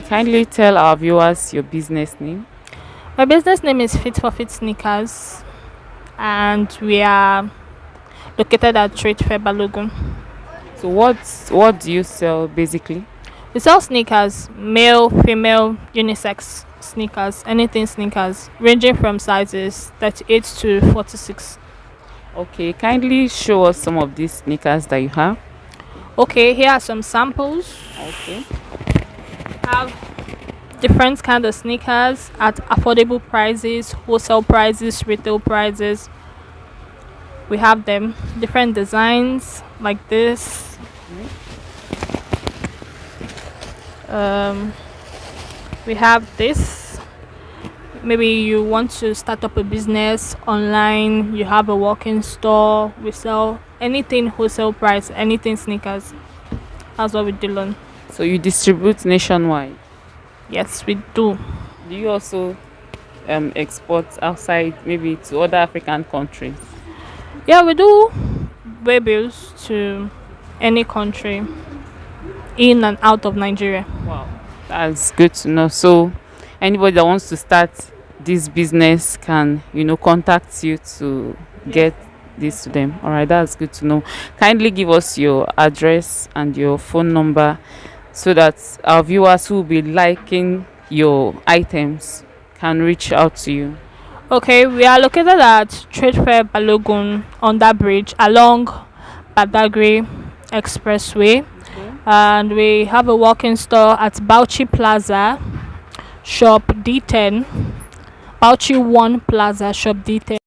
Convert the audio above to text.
Kindly tell our viewers your business name. My business name is Fit for Fit Sneakers, and we are located at Trade Fair Balogun. So what do you sell basically? We sell sneakers, male, female, unisex sneakers, anything sneakers, ranging from sizes 38 to 46. Okay, kindly show us some of these sneakers that you have. Okay, here are some samples. Okay. Have different kind of sneakers at affordable prices, wholesale prices, retail prices. We have them different designs like this. Um, we have this. Maybe you want to start up a business online, you have a walk-in store, we sell anything wholesale price, anything sneakers. That's what we deal on. So you distribute nationwide. Yes, we do. Do you also export outside, maybe to other African countries? Yeah, we do waybills to any country in and out of Nigeria. Wow, that's good to know. So anybody that wants to start this business can, contact you to get this to them. All right, that's good to know. Kindly give us your address and your phone number so that our viewers who will be liking your items can reach out to you. Okay, we are located at Trade Fair Balogun under bridge along Badagry Expressway, and we have a walk-in store at Bauchi Plaza, shop D10, Bauchi 1 Plaza, shop D10.